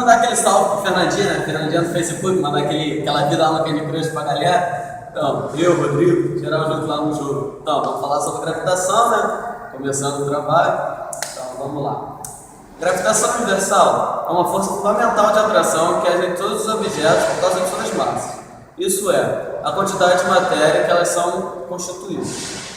mandar aquele salve pro Fernandinho, né? Fernandinho do Facebook, mandar aquela vida lá no Candy Crush pra galera. Então, eu, Rodrigo, geral junto lá no jogo. Então, vamos falar sobre gravitação, né? Começando o trabalho. Então, vamos lá. Gravitação universal é uma força fundamental de atração que age em todos os objetos por causa de suas massas. Isso é, a quantidade de matéria que elas são constituídas.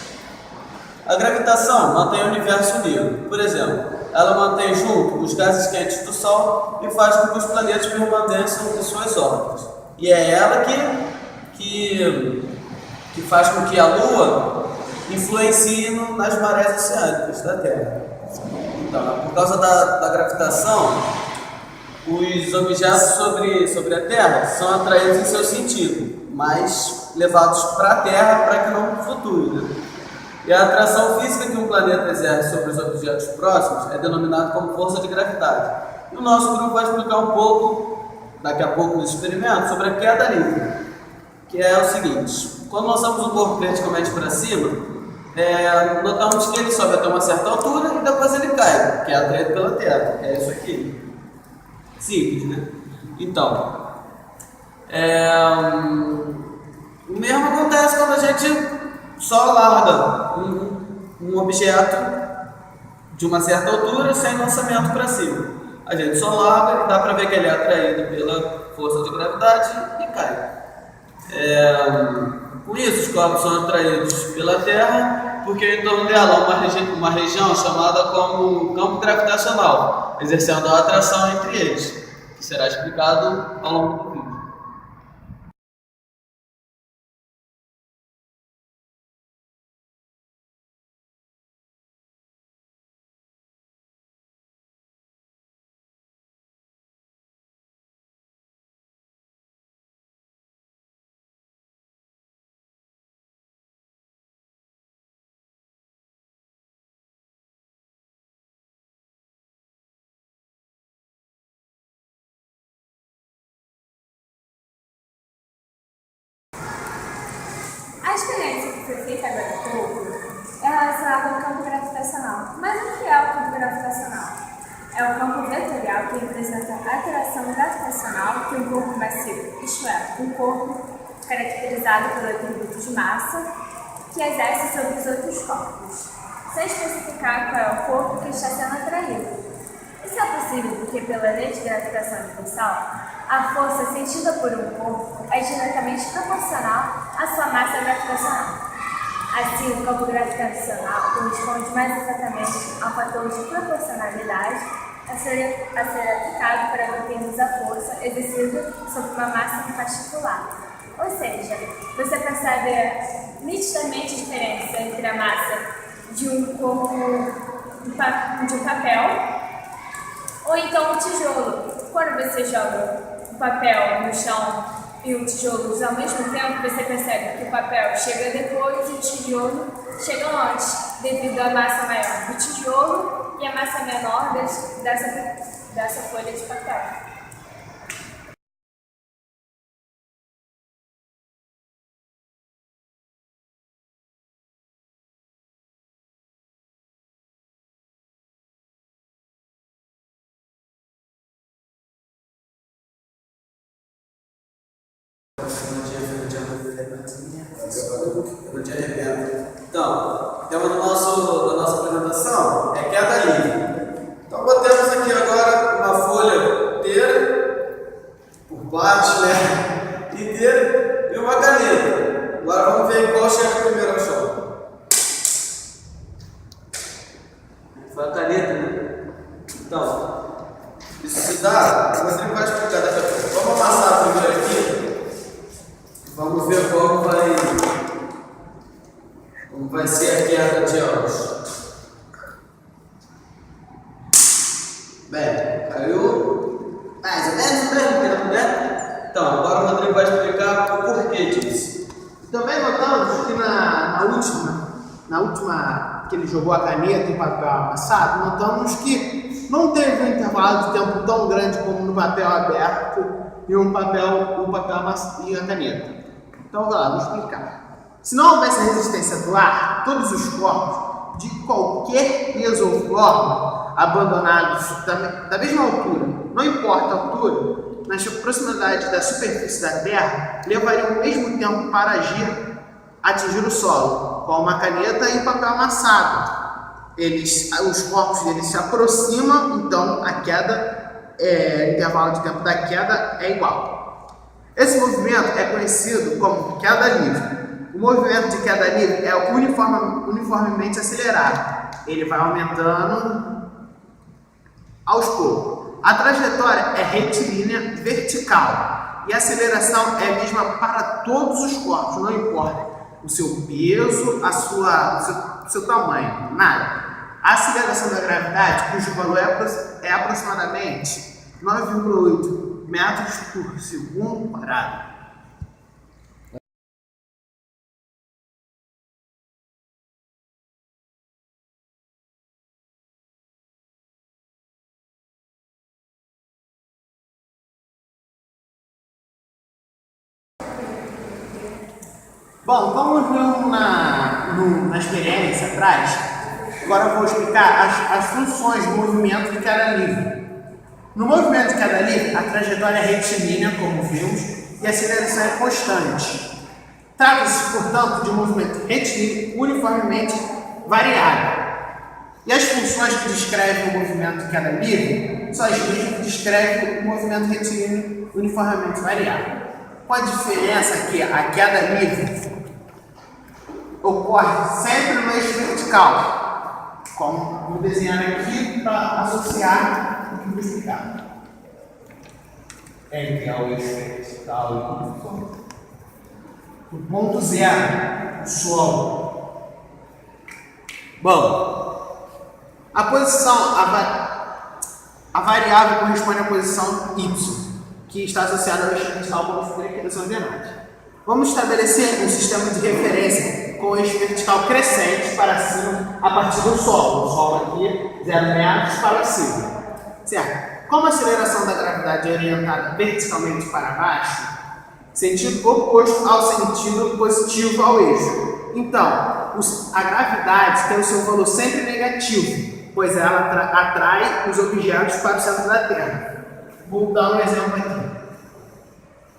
A gravitação mantém o universo unido. Por exemplo, ela mantém junto os gases quentes do Sol e faz com que os planetas permaneçam em suas órbitas. E é ela que faz com que a Lua influencie nas marés oceânicas da Terra. Então, por causa da gravitação, os objetos sobre a Terra são atraídos em seu sentido, mas levados para a Terra para que não flutuem, né? E a atração física que um planeta exerce sobre os objetos próximos é denominada como força de gravidade. E o nosso grupo vai explicar um pouco, daqui a pouco nos experimentos, sobre a queda livre, que é o seguinte: quando lançamos um corpo verticalmente para cima, notamos que ele sobe até uma certa altura e depois ele cai, que é atraído pela Terra, que é isso aqui. Simples, né? Então, o mesmo acontece quando a gente só larga um objeto de uma certa altura sem lançamento para cima. A gente só larga e dá para ver que ele é atraído pela força de gravidade e cai. Com isso, os corpos são atraídos pela Terra porque em torno dela há uma região chamada como campo gravitacional, exercendo a atração entre eles, que será explicado ao longo do vídeo. A experiência que foi feita agora há pouco é relacionada ao campo gravitacional. Mas o que é o campo gravitacional? É o campo vetorial que representa a atração gravitacional que um corpo massivo, isto é, um corpo caracterizado pelo atributo de massa, que exerce sobre os outros corpos, sem especificar qual é o corpo que está sendo atraído. Isso é possível porque, pela lei de gravitação universal, a força sentida por um corpo é diretamente proporcional à sua massa gravitacional. Assim, o campo gravitacional corresponde mais exatamente ao fator de proporcionalidade a ser aplicado para mantermos a força exercida sobre uma massa em particular. Ou seja, você percebe nitidamente a diferença entre a massa de um corpo de um papel ou então um tijolo. Quando você joga o papel no chão e o tijolo ao mesmo tempo, você percebe que o papel chega depois e o tijolo chega antes, devido à massa maior do tijolo e à massa menor dessa folha de papel. Então, o tema da nossa apresentação é queda livre. Então, botamos aqui agora uma folha inteira, por baixo, né? Inteira, e uma caneta. Agora vamos ver qual chega primeiro ao chão. Foi a caneta, né? Então, isso se dá, o Rodrigo vai explicar daqui a pouco. Vamos amassar primeiro aqui. Vamos ver como vai ser a queda de ambos. Bem, caiu mais ou menos o mesmo tempo, né? Então, agora o Rodrigo vai explicar o porquê disso. Também notamos que na última que ele jogou a caneta em papel amassado, notamos que não teve um intervalo de tempo tão grande como no papel aberto e o papel amassado e a caneta. Então, vamos lá, vou explicar. Se não houvesse a resistência do ar, todos os corpos, de qualquer peso ou forma, abandonados da mesma altura, não importa a altura, nas proximidades da superfície da Terra, levariam o mesmo tempo para atingir o solo, com uma caneta e papel amassado. Os corpos deles se aproximam, então a queda, o intervalo de tempo da queda é igual. Esse movimento é conhecido como queda livre. O movimento de queda livre é uniformemente acelerado. Ele vai aumentando aos poucos. A trajetória é retilínea vertical e a aceleração é a mesma para todos os corpos, não importa o seu peso, o seu tamanho, nada. A aceleração da gravidade, cujo valor é aproximadamente 9,8 metros por segundo quadrado. Bom, como vimos na experiência atrás, agora eu vou explicar as funções do movimento de queda livre. No movimento de queda livre, a trajetória é retilínea, como vimos, e a aceleração é constante. Trata-se, portanto, de um movimento retilíneo uniformemente variável. E as funções que descrevem o movimento de queda livre são as mesmas que descrevem o movimento retilíneo uniformemente variável. Com a diferença que a queda livre ocorre sempre no eixo vertical, como vou desenhar aqui para associar o que vou explicar. Entre o eixo vertical e o ponto zero, o solo. Bom, a posição, a variável corresponde à posição y, que está associada ao eixo vertical, como eu falei aqui nas ordenadas. Vamos estabelecer um sistema de referência com o eixo vertical crescente para cima a partir do solo. O solo aqui, 0 metros para cima. Certo? Como a aceleração da gravidade é orientada verticalmente para baixo, sentido oposto ao sentido positivo ao eixo. Então, a gravidade tem o seu valor sempre negativo, pois ela atrai os objetos para o centro da Terra. Vou dar um exemplo aqui.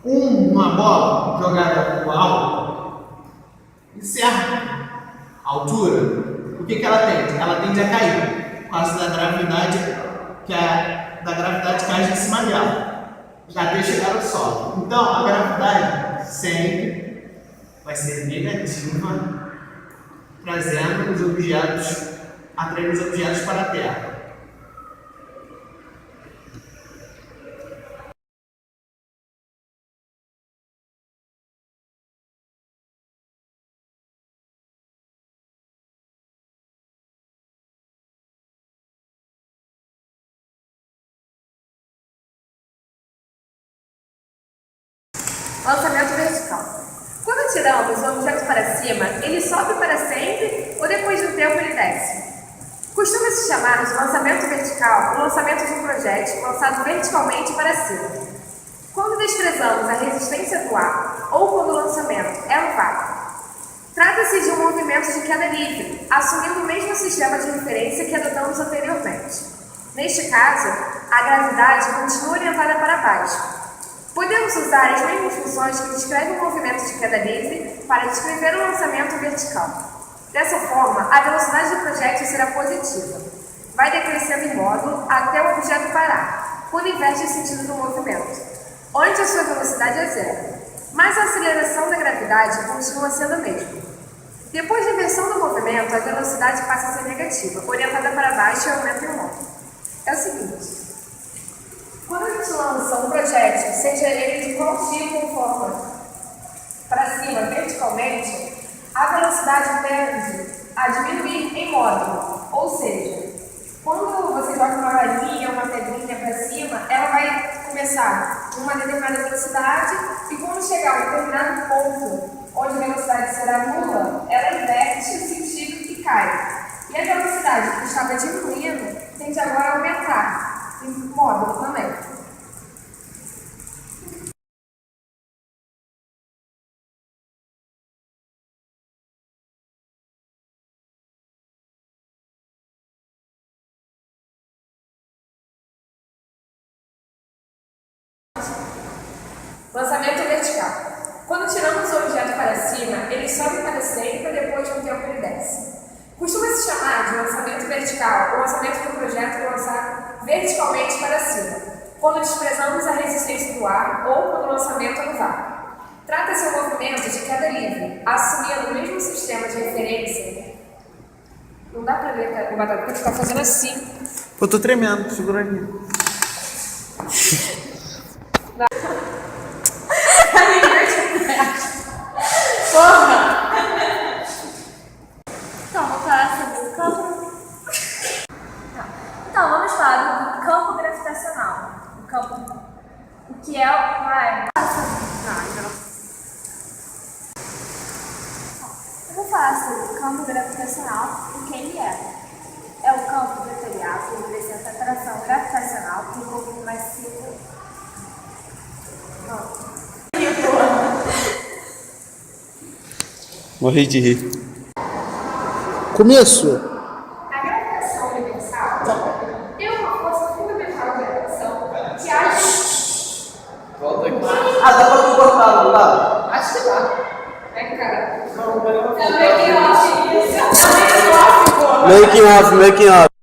Uma bola jogada para o alto, certo? A altura, o que ela tende? Ela tende a cair, por causa da gravidade que age em cima dela, até chegar ao solo. Então, a gravidade sempre vai ser negativa, atraindo os objetos para a Terra. Lançamento vertical. Quando tiramos o objeto para cima, ele sobe para sempre ou depois de um tempo ele desce? Costuma-se chamar de lançamento vertical o lançamento de um projétil lançado verticalmente para cima. Quando desprezamos a resistência do ar ou quando o lançamento é um vácuo. Trata-se de um movimento de queda livre, assumindo o mesmo sistema de referência que adotamos anteriormente. Neste caso, a gravidade continua orientada para baixo. Podemos usar as mesmas funções que descrevem o movimento de queda livre para descrever o lançamento vertical. Dessa forma, a velocidade do projétil será positiva. Vai decrescendo em módulo até o objeto parar, quando inverte o sentido do movimento, onde a sua velocidade é zero. Mas a aceleração da gravidade continua sendo a mesma. Depois da inversão do movimento, a velocidade passa a ser negativa, orientada para baixo e aumenta em módulo. É o seguinte. Quando a gente lança um projétil, seja ele de qual tipo ou forma, para cima verticalmente, a velocidade tende a diminuir em módulo. Ou seja, quando você joga uma varinha, uma pedrinha para cima, ela vai começar com uma determinada velocidade e quando chegar a um determinado ponto onde a velocidade será nula, ela inverte o sentido e cai. E a velocidade que estava diminuindo tende agora a aumentar, em módulo também. Lançamento vertical. Quando tiramos o objeto para cima, ele sobe para sempre e depois de um tempo ele desce. Costuma-se chamar de lançamento vertical o lançamento do projeto lançar verticalmente para cima, quando desprezamos a resistência do ar ou quando o lançamento é no vácuo. Trata-se de um movimento de queda livre, assumindo o mesmo sistema de referência. Não dá para ver o batata porque tu tá fazendo assim. Eu tô tremendo, segura aqui. Porra! Então, vou falar sobre o campo. Então, vamos falar do campo gravitacional. O campo. O que é o. Eu vou falar sobre o campo gravitacional e quem ele é. É o campo vetorial que representa a atração gravitacional do corpo massivo. Morri de rir. Começo. A gravitação universal tem uma força fundamental de atração que age. Volta aqui. Ah, dá pra tu cortar, não dá? Acho que dá. É, cara. Não, não. É o making off. É o making off, pô. Making off.